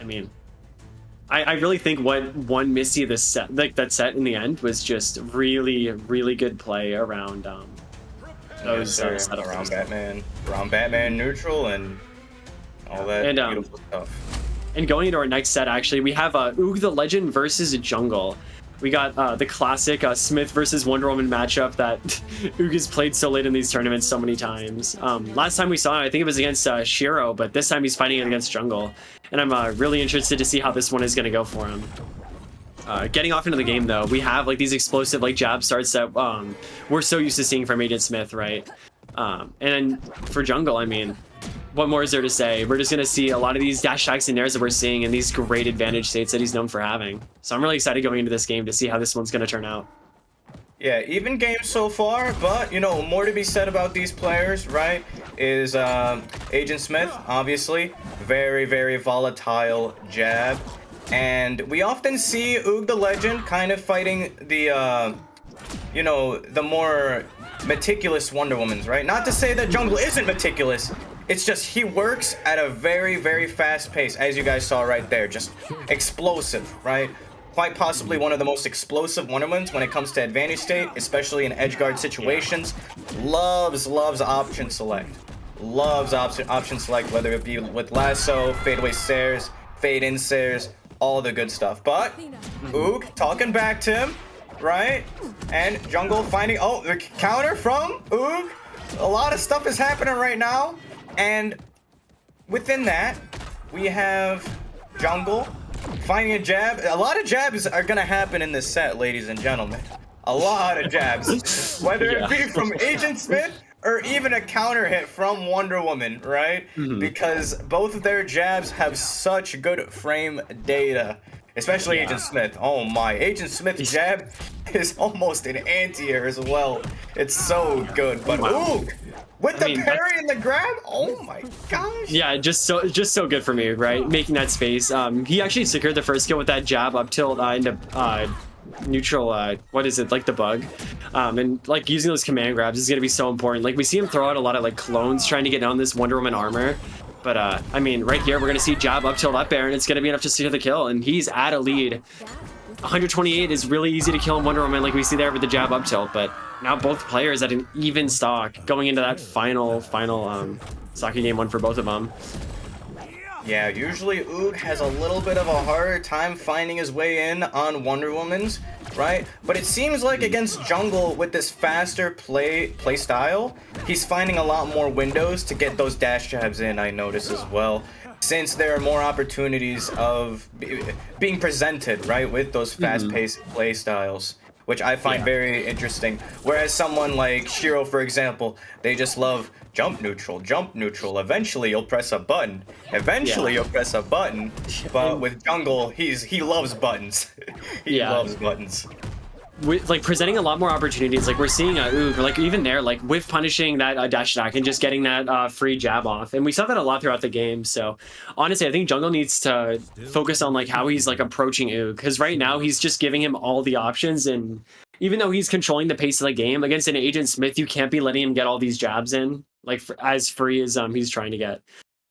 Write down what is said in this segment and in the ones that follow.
I mean, I really think what won Misty this set, like that set in the end, was just really good play around those setups. Around Batman neutral and all that and, beautiful stuff. And going into our next set, actually, we have Oog the Legend versus Jungle. We got the classic Smith versus Wonder Woman matchup that Oog has played so late in these tournaments so many times. Last time we saw him, I think it was against Shiro, but this time he's fighting it against Jungle. And I'm really interested to see how this one is going to go for him. Getting off into the game, though, we have like these explosive like jab starts that we're so used to seeing from Agent Smith, right? And then for Jungle, I mean, what more is there to say? We're just going to see a lot of these dash attacks and nairs that we're seeing and these great advantage states that he's known for having. So I'm really excited going into this game to see how this one's going to turn out. Yeah, even game so far, but, you know, more to be said about these players, right, is Agent Smith, obviously, very volatile jab. And we often see Oog the Legend kind of fighting the, you know, the more meticulous Wonder Womans, right? Not to say that Jungle isn't meticulous. It's just he works at a very fast pace, as you guys saw right there. Just explosive, right? Quite possibly one of the most explosive Wonder Womans when it comes to advantage state, especially in edge guard situations. Loves option select. Loves option select, whether it be with lasso, fadeaway stairs, fade in stairs, all the good stuff. But Oog talking back to him, right? And Jungle finding, oh, the counter from Oog. A lot of stuff is happening right now. And within that, we have Jungle finding a jab. A lot of jabs are going to happen in this set, ladies and gentlemen. A lot of jabs. Whether it be from Agent Smith or even a counter hit from Wonder Woman, right? Because both of their jabs have such good frame data. Especially Agent Smith. Oh my. Agent Smith's jab is almost an anti-air as well. It's so good. But Oog! With the parry and the grab, oh my gosh! Yeah, just so good for me, right? Making that space. He actually secured the first kill with that jab up tilt into neutral. What is it, like the bug? And like using those command grabs is gonna be so important. Like we see him throw out a lot of like clones trying to get down this Wonder Woman armor. But I mean, right here we're gonna see jab up tilt up air, and it's gonna be enough to secure the kill. And he's at a lead. 128 is really easy to kill in Wonder Woman, like we see there with the jab up tilt, but now both players at an even stock going into that final soccer game one for both of them. Yeah, usually Oog has a little bit of a harder time finding his way in on Wonder Woman's, right? But it seems like against Jungle with this faster play style, he's finding a lot more windows to get those dash jabs in, I notice as well. Since there are more opportunities of being presented, right, with those fast-paced play styles, which I find very interesting. Whereas someone like Shiro, for example, they just love jump neutral. Eventually, you'll press a button. You'll press a button. But with Jungle, he loves buttons. he loves buttons. With, like, presenting a lot more opportunities, like we're seeing Oog, like even there, like with punishing that dash attack and just getting that free jab off, and we saw that a lot throughout the game. So honestly, I think Jungle needs to focus on like how he's like approaching Oog, because right now he's just giving him all the options, and even though he's controlling the pace of the game against an Agent Smith, you can't be letting him get all these jabs in like as free as he's trying to get.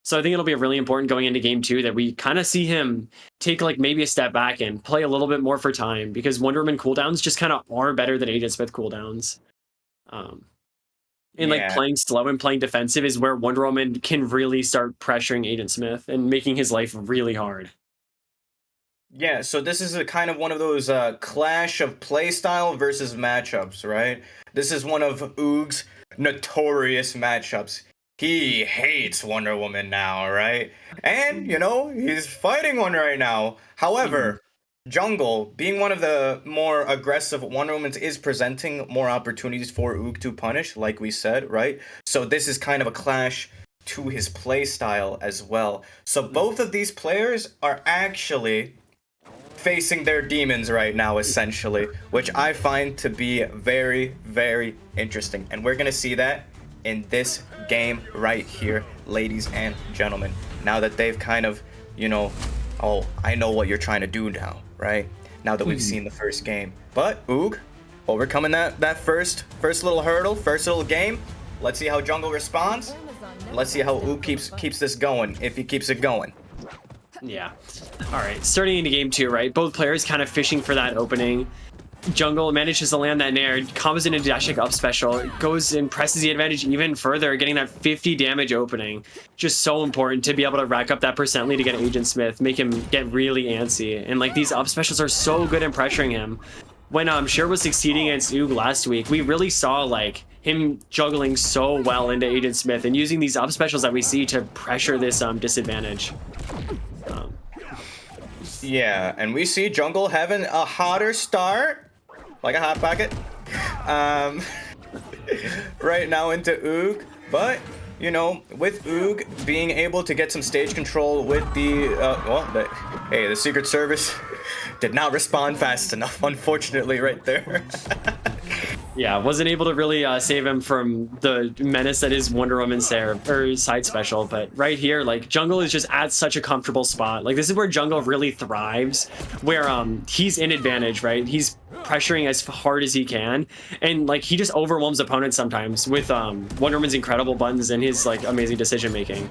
So I think it'll be really important going into game 2 that we kind of see him take like maybe a step back and play a little bit more for time, because Wonder Woman cooldowns just kind of are better than Agent Smith cooldowns. And like playing slow and playing defensive is where Wonder Woman can really start pressuring Agent Smith and making his life really hard. Yeah, so this is a kind of one of those clash of playstyle versus matchups, right? This is one of Oog's notorious matchups. He hates Wonder Woman now, right? And, you know, he's fighting one right now. However, Jungle, being one of the more aggressive Wonder Womans, is presenting more opportunities for Oog to punish, like we said, right? So this is kind of a clash to his play style as well. So both of these players are actually facing their demons right now, essentially, which I find to be very interesting. And we're going to see that in this game right here, ladies and gentlemen. Now that they've kind of, you know, oh, I know what you're trying to do now, right? Now that we've seen the first game. But Oog, overcoming that first little hurdle, first little game. Let's see how Jungle responds. Let's see how Oog keeps this going, if he keeps it going. Yeah. All right. Starting into game 2, right? Both players kind of fishing for that opening. Jungle manages to land that nair, combos into dash kick up special, goes and presses the advantage even further, getting that 50 damage opening. Just so important to be able to rack up that percent lead to get Agent Smith, make him get really antsy. And like these up specials are so good in pressuring him. When Sher was succeeding against Oog last week, we really saw like him juggling so well into Agent Smith and using these up specials that we see to pressure this disadvantage. Yeah, and we see Jungle having a hotter start. Like a hot pocket. Right now into Oog. But, you know, with Oog being able to get some stage control with the, the Secret Service did not respond fast enough, unfortunately, right there. Yeah, wasn't able to really save him from the menace that is Wonder Woman's side special. But right here, like, Jungle is just at such a comfortable spot. Like, this is where Jungle really thrives, where he's in advantage, right? He's pressuring as hard as he can, and like he just overwhelms opponents sometimes with Wonder Woman's incredible buttons and his like amazing decision making.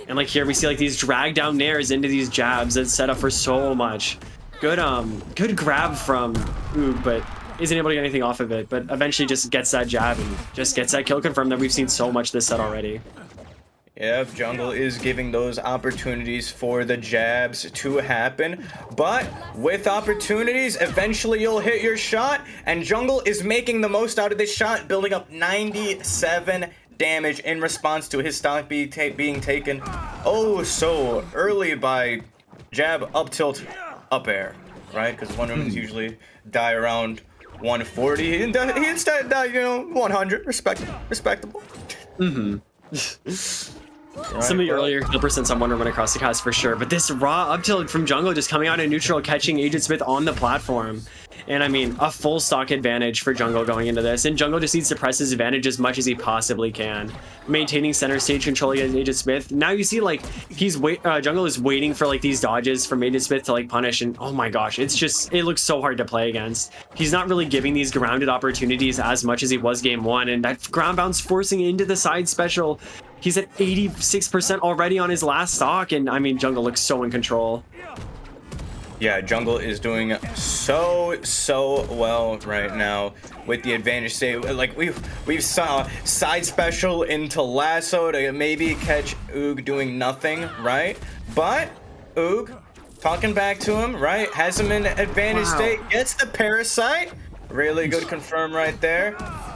And like here we see like these drag down nairs into these jabs that set up for so much. Good grab from Oog, but isn't able to get anything off of it, but eventually just gets that jab and just gets that kill confirmed that we've seen so much this set already. Yeah, Jungle is giving those opportunities for the jabs to happen, but with opportunities, eventually you'll hit your shot, and Jungle is making the most out of this shot, building up 97 damage in response to his stock being taken oh so early by jab, up tilt, up air, right? Because Wonder Woman's usually die around 140. He instead died, 100. Respectable. Right, some of the earlier kill percents on Wonder Woman across the cast for sure, but this raw up tilt from Jungle just coming out in neutral, catching Agent Smith on the platform. And I mean, a full stock advantage for Jungle going into this, and Jungle just needs to press his advantage as much as he possibly can, maintaining center stage control against Agent Smith. Now you see like Jungle is waiting for like these dodges from Agent Smith to like punish, and oh my gosh, it looks so hard to play against. He's not really giving these grounded opportunities as much as he was game 1, and that ground bounce forcing into the side special. He's at 86% already on his last stock, and I mean, Jungle looks so in control. Yeah, Jungle is doing so well right now with the advantage state. Like we've saw side special into lasso to maybe catch Oog doing nothing, right? But Oog talking back to him, right? Has him in advantage state, gets the parasite. Really good confirm right there.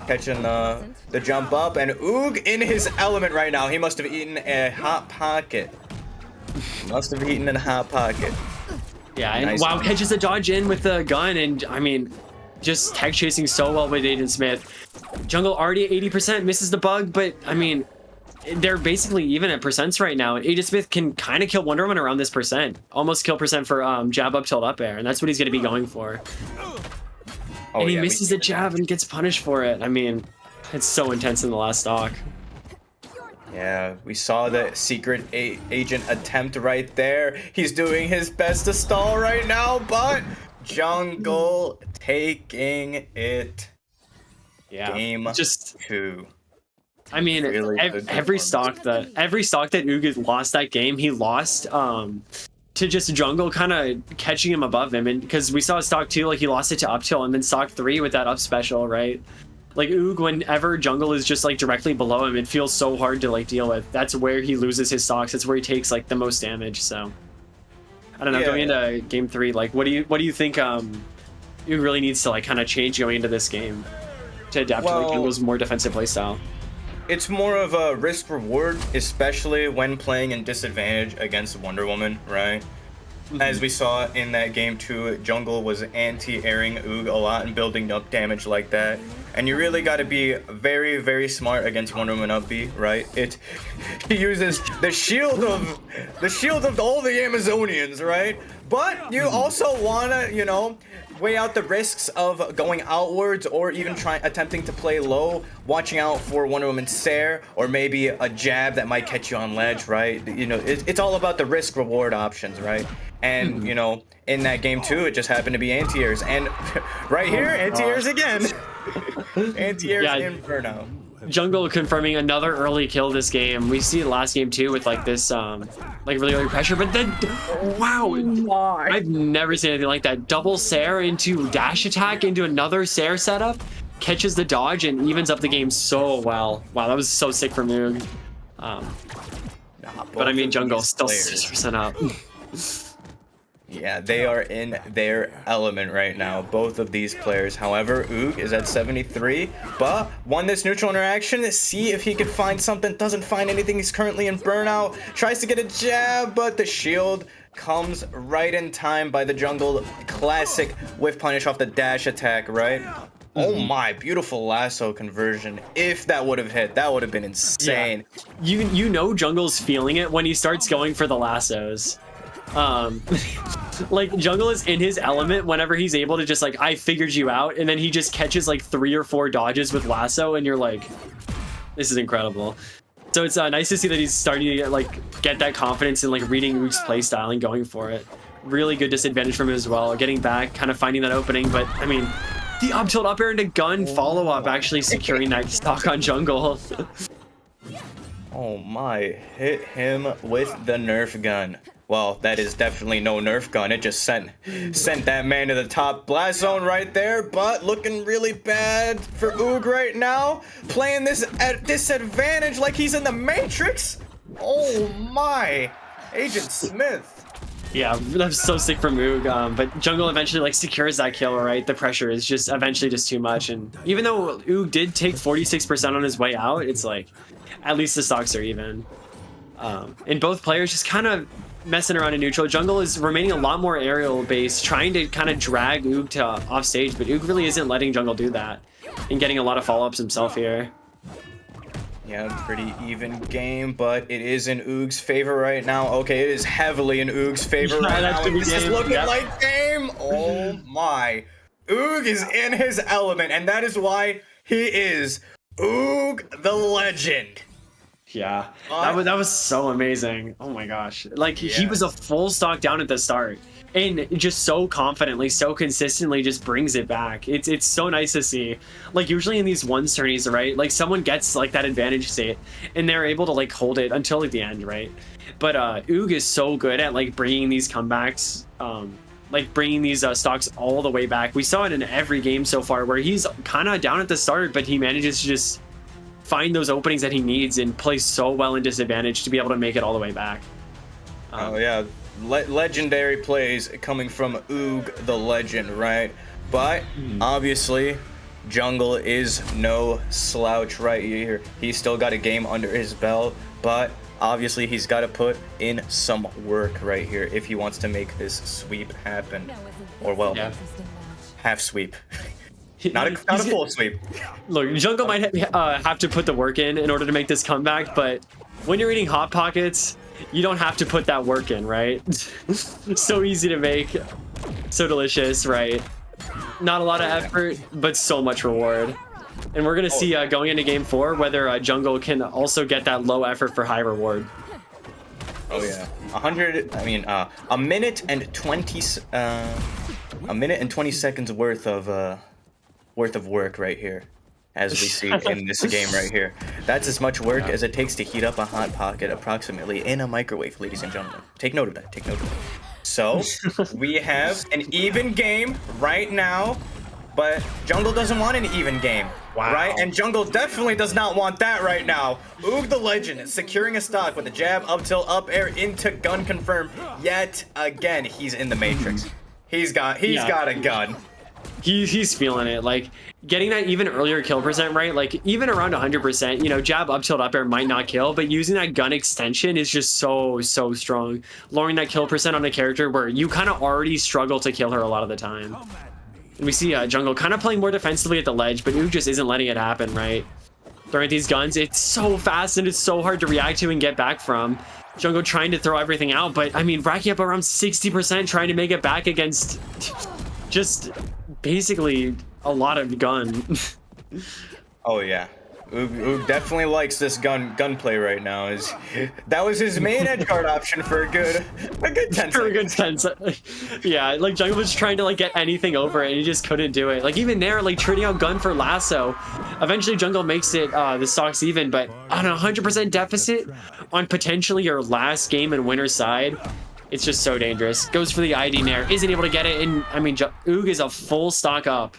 Catching the jump up, and Oog in his element right now. He must have eaten a hot pocket. Yeah, and nice. wow, catches a dodge in with the gun, and I mean, just tech chasing so well with Agent Smith. Jungle already at 80%, misses the bug, but I mean, they're basically even at percents right now, and Agent Smith can kind of kill Wonder Woman around this percent. Almost kill percent for jab up tilt up air, and that's what he's going to be going for. And he misses the jab and gets punished for it. I mean, it's so intense in the last stock. Yeah, we saw the secret agent attempt right there. He's doing his best to stall right now, but Jungle taking it. Yeah, Game 2. I mean, really every stock that Oog lost that game, he lost to just Jungle kind of catching him above him, and because we saw stock 2, like he lost it to up tilt, and then stock 3 with that up special, right? Like Oog, whenever Jungle is just like directly below him, it feels so hard to like deal with. That's where he loses his stocks. That's where he takes like the most damage. So I don't know. Going into game 3, like what do you think Oog really needs to like kind of change going into this game to adapt to like Jungle's more defensive playstyle? It's more of a risk reward, especially when playing in disadvantage against Wonder Woman, right? As we saw in that game 2, Jungle was anti-airing Oog a lot and building up damage like that. And you really got to be very, very smart against Wonder Woman up B, right? He uses the shield of all the Amazonians, right? But you also wanna, weigh out the risks of going outwards or even attempting to play low, watching out for Wonder Woman's Sair or maybe a jab that might catch you on ledge, right? It's all about the risk reward options, right? And in that game 2, it just happened to be anti-airs, and right here, anti-airs again. Anti-airs Inferno. Jungle confirming another early kill this game. We see it last game too with like this like really early pressure, but then wow, I've never seen anything like that. Double Sair into dash attack into another Sair setup, catches the dodge and evens up the game so well. Wow, that was so sick from Moog. But I mean, Jungle still 6% up. Yeah, they are in their element right now, both of these players. However, Oog is at 73, but won this neutral interaction. See if he could find something. Doesn't find anything. He's currently in burnout. Tries to get a jab, but the shield comes right in time by the Jungle. Classic whiff punish off the dash attack, right? Oh my, beautiful lasso conversion. If that would have hit, that would have been insane. Yeah. You know Jungle's feeling it when he starts going for the lassos. Like Jungle is in his element whenever he's able to just like, I figured you out, and then he just catches like 3 or 4 dodges with lasso, and you're like, this is incredible. So it's nice to see that he's starting to like get that confidence in like reading Oog's playstyle and going for it. Really good disadvantage from him as well, getting back, kind of finding that opening. But I mean, the up tilt up air into gun follow up actually securing that stock on Jungle. Oh my, hit him with the Nerf gun. Well, that is definitely no Nerf gun. It just sent that man to the top blast zone right there, but looking really bad for Oog right now. Playing this at disadvantage like he's in the Matrix. Oh my, Agent Smith. Yeah, that's so sick from Oog, but Jungle eventually like secures that kill, right? The pressure is just eventually just too much, and even though Oog did take 46% on his way out, it's like, at least the stocks are even. And both players just kind of messing around in neutral. Jungle is remaining a lot more aerial based, trying to kind of drag Oog to off stage, but Oog really isn't letting Jungle do that and getting a lot of follow-ups himself here. Yeah, pretty even game, but it is in Oog's favor right now. Okay, it is heavily in Oog's favor right now. This is looking like game. Oh my. Oog is in his element, and that is why he is Oog the Legend. Yeah, that was so amazing. Oh my gosh. Like, he was a full stock down at the start and just so confidently, so consistently just brings it back. It's so nice to see. Like, usually in these ones tourneys, right, like someone gets like that advantage state and they're able to like hold it until like the end, right? But Oog is so good at like bringing these comebacks, like bringing these stocks all the way back. We saw it in every game so far where he's kind of down at the start, but he manages to just find those openings that he needs and play so well in disadvantage to be able to make it all the way back. Oh yeah, legendary plays coming from Oog the Legend, right? But obviously Jungle is no slouch right here. He's still got a game under his belt, but obviously he's got to put in some work right here if he wants to make this sweep happen, or well, half sweep. Not a full sweep. Look, Jungle might have to put the work in order to make this comeback, but when you're eating Hot Pockets, you don't have to put that work in, right? So easy to make, so delicious, right? Not a lot of effort, but so much reward. And we're gonna see going into game 4 whether Jungle can also get that low effort for high reward. Oh yeah, a minute and 20 seconds worth of work right here, as we see in this game right here. That's as much work as it takes to heat up a Hot Pocket approximately in a microwave, ladies and gentlemen. Take note of that. Take note of that. So we have an even game right now, but Jungle doesn't want an even game, right? And Jungle definitely does not want that right now. Oog the Legend is securing a stock with a jab up tilt up air into gun confirm. Yet again, he's in the Matrix. He's got a gun. He's feeling it, like getting that even earlier kill percent, right? Like even around 100%, you know, jab up tilt up air might not kill, but using that gun extension is just so strong. Lowering that kill percent on a character where you kind of already struggle to kill her a lot of the time. And we see Jungle kind of playing more defensively at the ledge, but Oog just isn't letting it happen, right? Throwing these guns, it's so fast and it's so hard to react to and get back from. Jungle trying to throw everything out, but I mean, racking up around 60% trying to make it back against just basically a lot of gun. Oh yeah, Oog definitely likes this gunplay right now. That was his main edgeguard option for a good 10 For a good seconds. 10 yeah, like Jungle was trying to like get anything over it and he just couldn't do it. Like even there, like trading out gun for lasso. Eventually Jungle makes it the stocks even, but on a 100% deficit on potentially your last game and winner side, it's just so dangerous. Goes for the ID Nair, isn't able to get it, and I mean Oog is a full stock up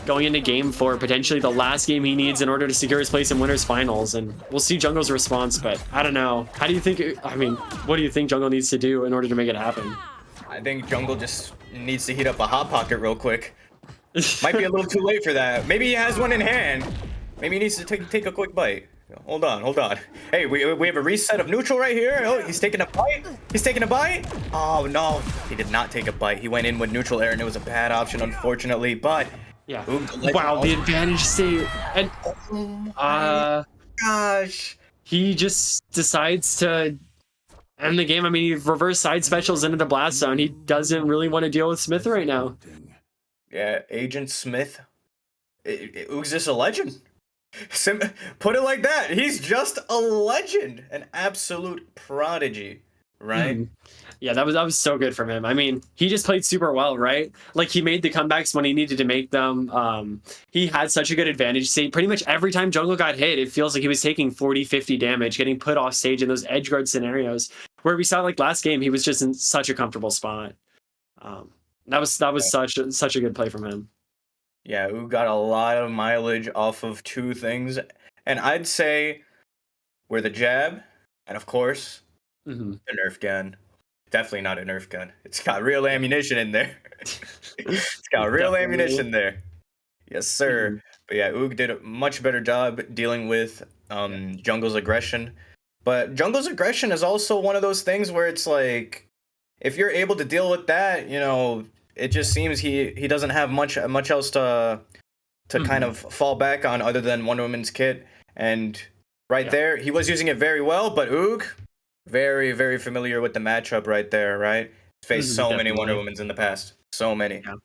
going into game 4, potentially the last game he needs in order to secure his place in winners finals, and we'll see Jungle's response, but I don't know. How do you think, I mean, what do you think Jungle needs to do in order to make it happen? I think Jungle just needs to heat up a hot pocket real quick. Might be a little too late for that. Maybe he has one in hand. Maybe he needs to take a quick bite. Hold on. Hey, we have a reset of neutral right here. Oh, he's taking a bite. He's taking a bite. Oh no, he did not take a bite. He went in with neutral air, and it was a bad option, unfortunately. But yeah, Oog, wow, the advantage state, and gosh, he just decides to end the game. I mean, he reverse side specials into the blast zone. He doesn't really want to deal with Smith right now. Yeah, Agent Smith. Oog's just a legend. Put it like that. He's just a legend, an absolute prodigy, right? Yeah, that was so good from him. I mean, he just played super well, right? Like he made the comebacks when he needed to make them. He had such a good advantage state. Pretty much every time Jungle got hit, it feels like he was taking 40, 50 damage, getting put off stage in those edge guard scenarios. Where we saw like last game, he was just in such a comfortable spot. That was such a good play from him. Yeah, Oog got a lot of mileage off of two things, and I'd say we're the jab, and of course, the Nerf gun. Definitely not a Nerf gun. It's got real ammunition in there. It's got real ammunition there. Yes, sir. But yeah, Oog did a much better job dealing with Jungle's aggression. But Jungle's aggression is also one of those things where it's like, if you're able to deal with that, you know, it just seems he doesn't have much else to kind of fall back on other than Wonder Woman's kit. And there, he was using it very well, but Oog, very, very familiar with the matchup right there, right? Faced so many Wonder Womans in the past. So many. Yeah.